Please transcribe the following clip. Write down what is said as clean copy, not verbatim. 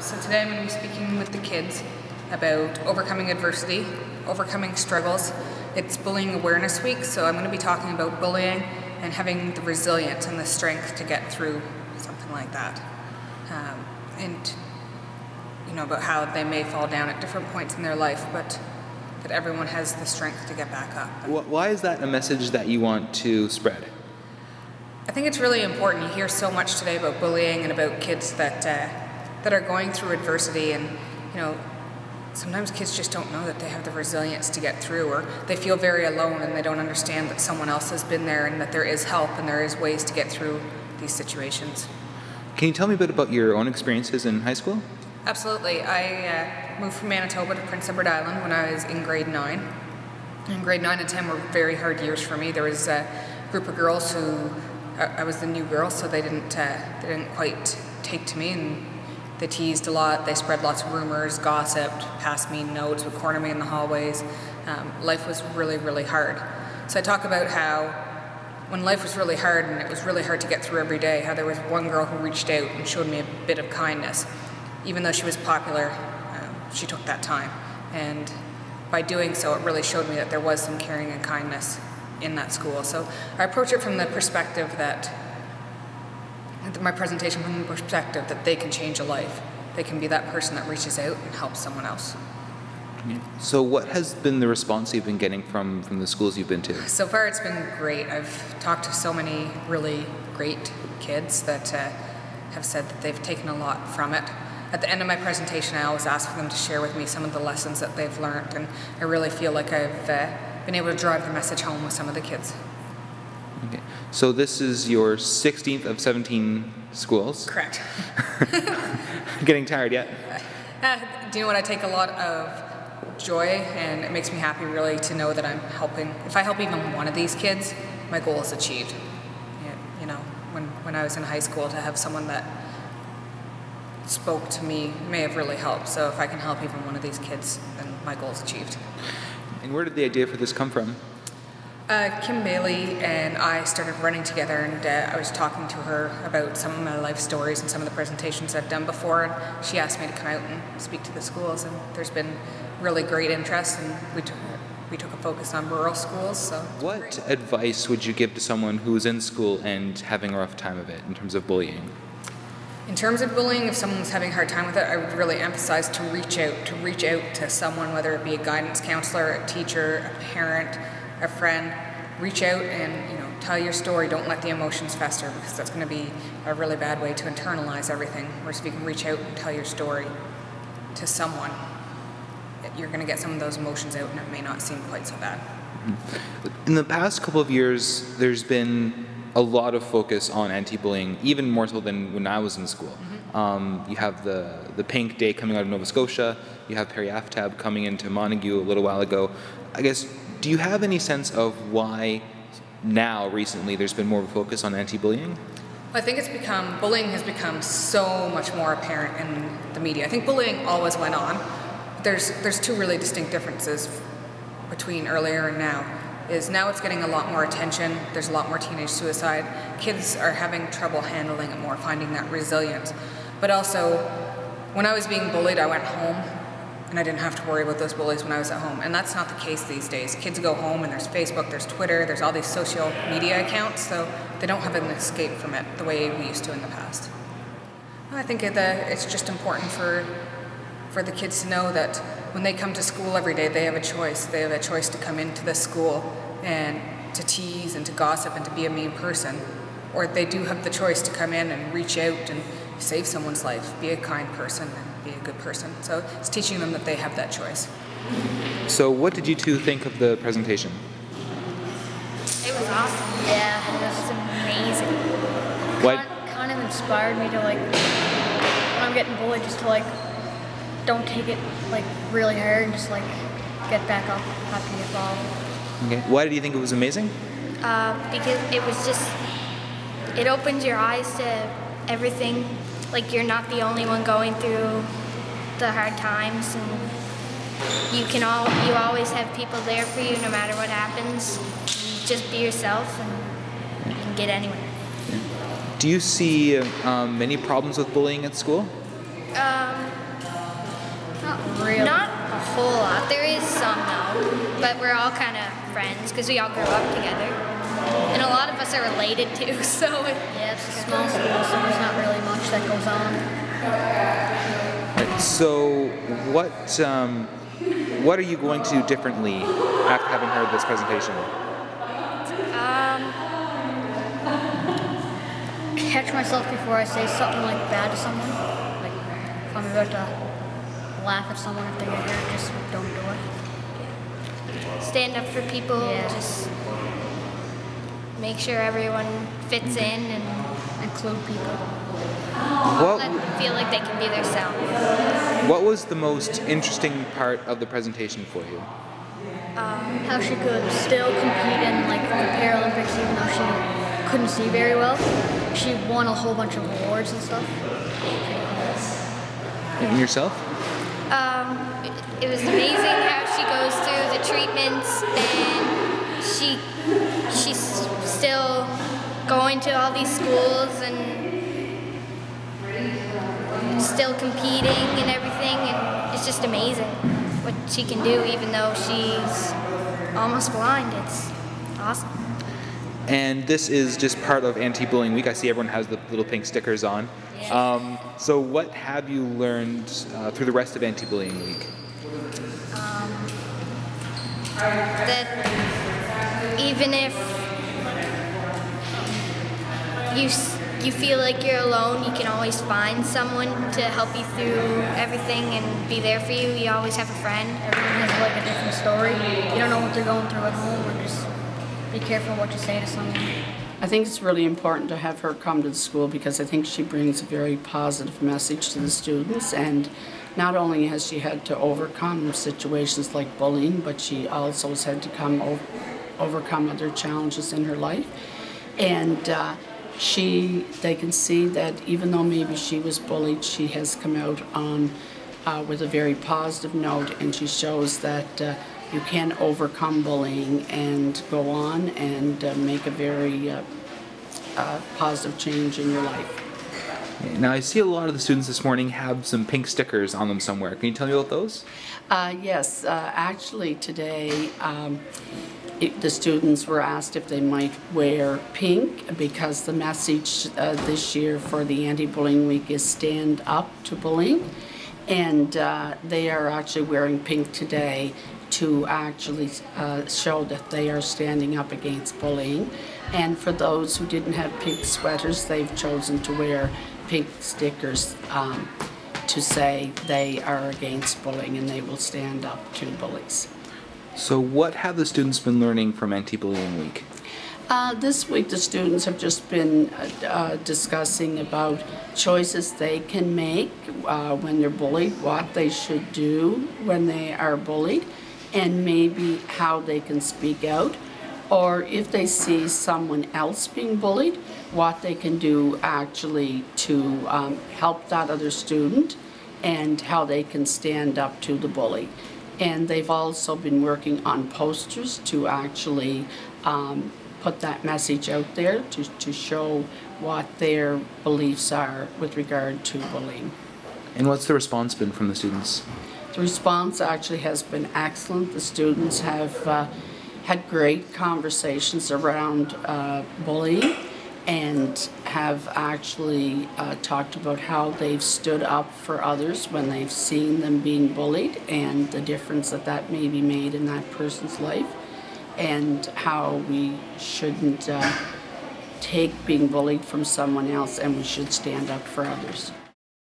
So today I'm going to be speaking with the kids about overcoming adversity, overcoming struggles. It's Bullying Awareness Week, so I'm going to be talking about bullying and having the resilience and the strength to get through something like that. And about how they may fall down at different points in their life, but that everyone has the strength to get back up. Why is that a message that you want to spread? I think it's really important. You hear so much today about bullying and about kids that are going through adversity, and sometimes kids just don't know that they have the resilience to get through, or they feel very alone and they don't understand that someone else has been there and that there is help and there is ways to get through these situations. Can you tell me a bit about your own experiences in high school? Absolutely. I moved from Manitoba to Prince Edward Island when I was in grade 9. And grade 9 and 10 were very hard years for me. There was a group of girls who, I was the new girl, so they didn't quite take to me, and they teased a lot. They spread lots of rumors, gossiped, passed me notes, would corner me in the hallways. Life was really, really hard. So I talk about how when life was really hard and it was really hard to get through every day, how there was one girl who reached out and showed me a bit of kindness. Even though she was popular, she took that time. And by doing so, it really showed me that there was some caring and kindness in that school. So I approach it from the perspective that, my presentation from the perspective that they can change a life. They can be that person that reaches out and helps someone else. So what has been the response you've been getting from the schools you've been to? So far it's been great. I've talked to so many really great kids that have said that they've taken a lot from it. At the end of my presentation, I always ask for them to share with me some of the lessons that they've learned, and I really feel like I've been able to drive the message home with some of the kids. Okay. So this is your 16th of 17 schools? Correct. Getting tired yet? Do you know what? I take a lot of joy, and it makes me happy really to know that I'm helping. If I help even one of these kids, my goal is achieved. When I was in high school, to have someone that spoke to me may have really helped. So if I can help even one of these kids, then my goal is achieved. And where did the idea for this come from? Kim Bailey and I started running together, and I was talking to her about some of my life stories and some of the presentations I've done before, and she asked me to come out and speak to the schools, and there's been really great interest, and we took a focus on rural schools. So what advice would you give to someone who is in school and having a rough time of it in terms of bullying? In terms of bullying, if someone's having a hard time with it, I would really emphasize to reach out to someone, whether it be a guidance counselor, a teacher, a parent, a friend. Reach out and tell your story. Don't let the emotions fester, because that's going to be a really bad way to internalize everything. Whereas if you can reach out and tell your story to someone, you're going to get some of those emotions out, and it may not seem quite so bad. In the past couple of years, there's been a lot of focus on anti-bullying, even more so than when I was in school. You have the Pink Day coming out of Nova Scotia. You have Perry Aftab coming into Montague a little while ago. I guess, do you have any sense of why now, recently, there's been more of a focus on anti-bullying? Well, I think bullying has become so much more apparent in the media. I think bullying always went on. There's two really distinct differences between earlier and now. Now it's getting a lot more attention. There's a lot more teenage suicide. Kids are having trouble handling it more, finding that resilience. But also, when I was being bullied, I went home, and I didn't have to worry about those bullies when I was at home. And that's not the case these days. Kids go home, and there's Facebook, there's Twitter, there's all these social media accounts, so they don't have an escape from it the way we used to in the past. I think it's just important for the kids to know that when they come to school every day, they have a choice. They have a choice to come into this school and to tease and to gossip and to be a mean person. Or they do have the choice to come in and reach out and save someone's life, be a kind person and be a good person. So it's teaching them that they have that choice. So what did you two think of the presentation? It was awesome. Yeah, it was amazing. What? Kind of inspired me to when I'm getting bullied, just to don't take it really hard, and just get back up after you fall. Okay. Why did you think it was amazing? Because it opens your eyes to everything. You're not the only one going through the hard times, and you always have people there for you no matter what happens. Just be yourself, and you can get anywhere. Do you see many problems with bullying at school? whole lot. There is some though, but we're all kind of friends because we all grew up together. And a lot of us are related too, so... Yeah, it's a small school, so there's not really much that goes on. Right, so what are you going to do differently after having heard this presentation? Catch myself before I say something like bad to someone. Like if I'm about to laugh at someone if they get hurt, just don't do it. Stand up for people, Yeah. just make sure everyone fits in and Include people. What, let them feel like they can be themselves. what was the most interesting part of the presentation for you? How she could still compete in like the Paralympics even though she couldn't see very well. She won a whole bunch of awards and stuff. And yourself? It was amazing how she goes through the treatments, and she's still going to all these schools and still competing and everything, and it's just amazing what she can do even though she's almost blind. It's awesome. And this is just part of Anti-Bullying Week. I see everyone has the little pink stickers on. So what have you learned through the rest of Anti-Bullying Week? That even if you feel like you're alone, you can always find someone to help you through everything and be there for you. You always have a friend. Everyone has like a different story. You don't know what they're going through at home, and just be careful what you say to someone. I think it's really important to have her come to the school because I think she brings a very positive message to the students, and not only has she had to overcome situations like bullying, but she also has had to overcome other challenges in her life. And they can see that even though maybe she was bullied, she has come out on with a very positive note, and she shows that you can overcome bullying and go on and make a very positive change in your life. Now I see a lot of the students this morning have some pink stickers on them somewhere. Can you tell me about those? Yes, actually today the students were asked if they might wear pink because the message this year for the Anti-Bullying Week is Stand Up to Bullying, and they are actually wearing pink today to actually show that they are standing up against bullying. And for those who didn't have pink sweaters, they've chosen to wear pink stickers to say they are against bullying and they will stand up to bullies. So what have the students been learning from Anti-Bullying Week? This week the students have just been discussing about choices they can make when they're bullied, what they should do when they are bullied, and maybe how they can speak out, or if they see someone else being bullied, what they can do actually to help that other student, and how they can stand up to the bully. And they've also been working on posters to actually put that message out there to show what their beliefs are with regard to bullying. And what's the response been from the students? The response actually has been excellent. The students have had great conversations around bullying and have actually talked about how they've stood up for others when they've seen them being bullied and the difference that that may be made in that person's life, and how we shouldn't take being bullied from someone else and we should stand up for others.